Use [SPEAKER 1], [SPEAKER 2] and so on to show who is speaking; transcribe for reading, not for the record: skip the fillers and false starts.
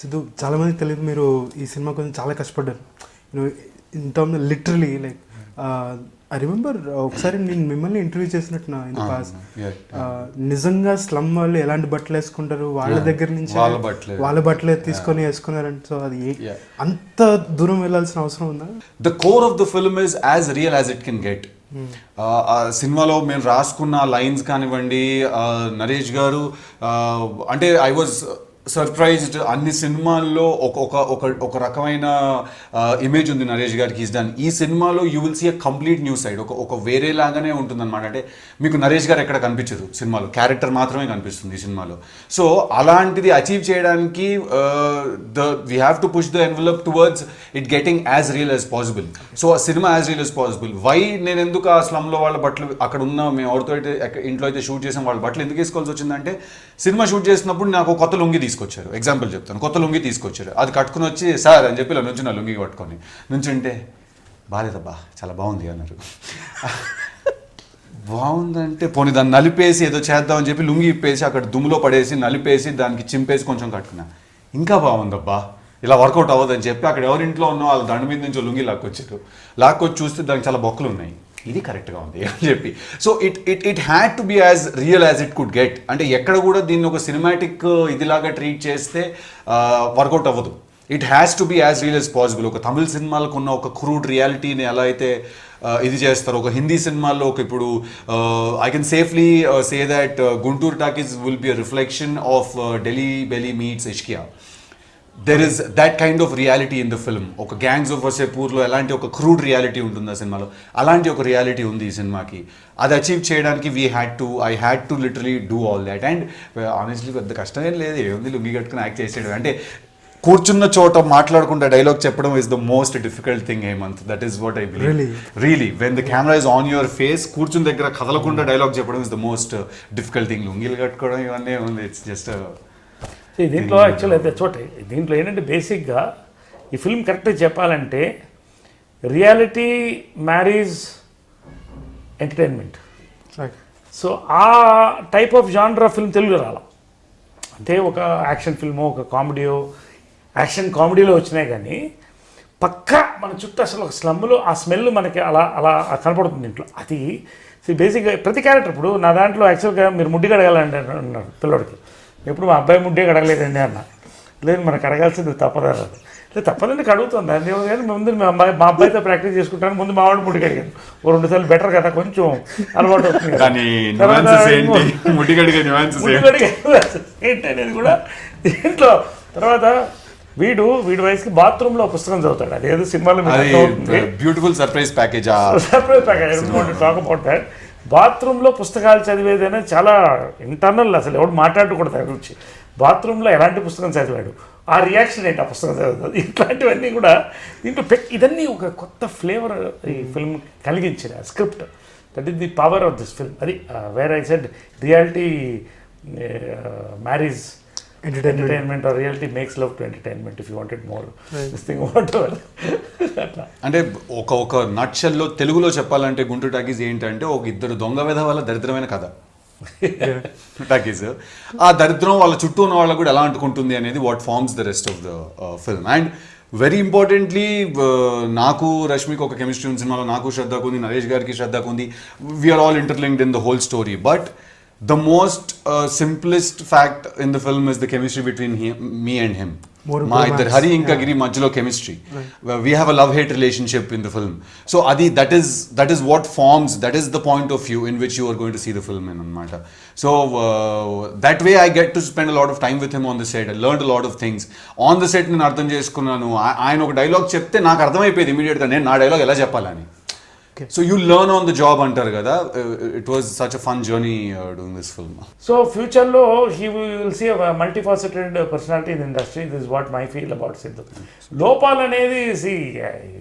[SPEAKER 1] సిద్ధు, చాలామందికి తెలియదు మీరు ఈ సినిమా కొంచెం చాలా కష్టపడ్డారు. In term literally like I remember ఒకసారి నేను మిమ్మల్ని ఇంటర్వ్యూ చేసినట్టున్నా ఇన్ పాస్. నిజంగా స్లమ్ వాళ్ళు ఎలాంటి బట్టలు వేసుకుంటారు, వాళ్ళ దగ్గర నుంచి వాళ్ళ బట్టలే తీసుకొని వేసుకున్నారంటే, సో అది అంత దూరం వెళ్ళాల్సిన అవసరం ఉందా?
[SPEAKER 2] The core of the film is as real as it can get. సినిమాలో మేము రాసుకున్న లైన్స్ కానివ్వండి, నరేష్ గారు అంటే ఐ వాజ్ సర్ప్రైజ్డ్. అన్ని సినిమాల్లో ఒక రకమైన ఇమేజ్ ఉంది నరేష్ గారికి. Is done. ఈ సినిమాలో you will see a complete new side. ఒక వేరే లాగానే ఉంటుంది అనమాట. అంటే మీకు నరేష్ గారు ఎక్కడ కనిపించరు సినిమాలో, క్యారెక్టర్ మాత్రమే కనిపిస్తుంది ఈ సినిమాలో. సో అలాంటిది అచీవ్ చేయడానికి we have to push the envelope towards it getting as real as possible. So ఆ cinema as real as possible. Why నేను ఎందుకు ఆ స్లమ్లో వాళ్ళ బట్టలు, అక్కడ ఉన్న మేము ఎవరితో అయితే ఇంట్లో అయితే షూట్ చేసాం వాళ్ళ బట్టలు ఎందుకు వేసుకోవాల్సి వచ్చిందంటే, సినిమా షూట్ చేసినప్పుడు నాకు కొత్త లుంగి తీసుకొచ్చారు. ఎగ్జాంపుల్ చెప్తాను, కొత్త లుంగి తీసుకొచ్చారు. అది కట్టుకుని వచ్చి సార్ అని చెప్పి ఇలా నుంచి నా లుంగి పట్టుకొని నుంచుంటే బాలేదబ్బా చాలా బాగుంది అన్నారు. బాగుందంటే పోనీ దాన్ని నలిపేసి ఏదో చేద్దామని చెప్పి లుంగి ఇప్పేసి అక్కడ దుమ్ములో పడేసి నలిపేసి దానికి చింపేసి కొంచెం కట్టుకున్నా. ఇంకా బాగుందబ్బా, ఇలా వర్కౌట్ అవ్వదని చెప్పి అక్కడ ఎవరింట్లో ఉన్నో వాళ్ళ దండ మీద నుంచి లుంగి లాక్కొచ్చారు. లాక్కొచ్చి చూస్తే దానికి చాలా బొక్కలు ఉన్నాయి. ఇది కరెక్ట్గా ఉంది అని చెప్పి. So it had to be as real as it could get. అంటే ఎక్కడ కూడా దీన్ని ఒక సినిమాటిక్ ఇదిలాగా ట్రీట్ చేస్తే వర్కౌట్ అవ్వదు. It has to be as real as possible. ఒక తమిళ సినిమాలకు ఉన్న ఒక క్రూడ్ రియాలిటీని ఎలా అయితే ఇది చేస్తారు, ఒక హిందీ సినిమాల్లో ఒక ఇప్పుడు I can safely say that Guntur talkies will be a reflection of Delhi belly meets Ishqiya. There is that kind of reality in the film. ఒక గ్యాంగ్స్ ఆఫ్ వసేపూర్లో ఎలాంటి ఒక క్రూడ్ రియాలిటీ ఉంటుంది ఆ సినిమాలో, అలాంటి ఒక రియాలిటీ ఉంది ఈ సినిమాకి. అది అచీవ్ చేయడానికి I had to literally do all that. And honestly పెద్ద కష్టం ఏం లేదు, ఏముంది లుంగి కట్టుకుని యాక్ట్ చేసేయడం. అంటే కూర్చున్న చోట మాట్లాడకుండా డైలాగ్ చెప్పడం is the most difficult thing Hemant. That is what I believe. Really when the camera is on your face, కూర్చున్న దగ్గర కదలకుండా డైలాగ్ చెప్పడం is the most difficult thing. లుంగిలు కట్టుకోవడం ఇవన్నీ ఉంది, ఇట్స్ జస్ట్
[SPEAKER 3] దీంట్లో యాక్చువల్ అయితే చోటే దీంట్లో ఏంటంటే బేసిక్గా ఈ ఫిల్మ్ కరెక్ట్గా చెప్పాలంటే రియాలిటీ మ్యారీజ్ ఎంటర్టైన్మెంట్. సో ఆ టైప్ ఆఫ్ జానర్ ఫిల్మ్ తెలుగులో రాల. అంటే ఒక యాక్షన్ ఫిల్మో, ఒక కామెడీయో, యాక్షన్ కామెడీలో వచ్చినాయి కానీ పక్కా మన చుట్టూ అసలు ఒక స్లమ్లో ఆ స్మెల్ మనకి అలా అలా కనపడుతుంది ఇంట్లో. అది బేసిక్గా ప్రతి క్యారెక్టర్. ఇప్పుడు నా దాంట్లో యాక్చువల్గా మీరు ముడ్డి కడగాలండి అన్నారు పిల్లడికి. ఎప్పుడు మా అబ్బాయి ముడ్డే కడగలేదండి అన్న. లేదు మనకు కడగాల్సింది తప్పదు. లేదు తప్పదండి కడుగుతుంది అది. కానీ ముందు మా అబ్బాయితో ప్రాక్టీస్ చేసుకుంటాను, ముందు మా వాడు ముడ్డి కడిగాను. ఓ 2 సార్లు బెటర్ కదా, కొంచెం అలవాటు అవుతుంది ఏంటి అనేది కూడా దీంట్లో. తర్వాత వీడి వయసుకి బాత్రూంలో పుస్తకం చదువుతాడు. అదేదో సినిమాలో
[SPEAKER 2] beautiful surprise package.
[SPEAKER 3] Talk about that. బాత్రూంలో పుస్తకాలు చదివేది అనేది చాలా ఇంటర్నల్. అసలు ఎవడు మాట్లాడకూడదు దాని గురించి. బాత్రూంలో ఎలాంటి పుస్తకం చదివాడు, ఆ రియాక్షన్ ఏంటి ఆ పుస్తకం చదువుతుంది, ఇట్లాంటివన్నీ కూడా దీంట్లో ఇదన్నీ ఒక కొత్త ఫ్లేవర్ ఈ ఫిల్మ్ కలిగించిన script. That is the power of this film. అది where I said reality marries entertainment or reality makes love to entertainment if you wanted more this thing whatever.
[SPEAKER 2] అంటే ఒక నట్షల్లో తెలుగులో చెప్పాలంటే గుంటూరు టాకీస్ ఏంటంటే ఒక ఇద్దరు దొంగ విధవాల దరిద్రమైన కథ టాకీస్. ఆ దరిద్రం వాళ్ళ చుట్టూ ఉన్న వాళ్ళకు కూడా ఎలా అంటుకుంటుంది అనేది what forms the rest of the film. And very importantly నాకు రష్మికి ఒక కెమిస్ట్రీ ఉంది సినిమాలో, నాకు శ్రద్ధకు ఉంది, నరేష్ గారికి శ్రద్ధకు ఉంది. We are all interlinked in the whole story. But the most simplest fact in the film is the chemistry between me and him. మా ఇద్దరు హరి ఇంకా గిరి మధ్యలో chemistry. We have a love hate relationship in the film. So అది that is what forms, that is the point of view in which you are going to see the film in అనమాట. So that way I get to spend a lot of time with him on the set. I learned a lot of things on the set. నేను అర్థం చేసుకున్నాను, ఆయన ఒక dialogue చెప్తే నాకు అర్థమైపోయేది ఇమీడియట్గా నేను నా డైలాగ్ ఎలా చెప్పాలని. So you learn on the job antaru kada. It was such a fun journey doing this film.
[SPEAKER 3] So future lo he will see a multifaceted personality in the industry. This is what my feel about Sidhu. Lopal anedi see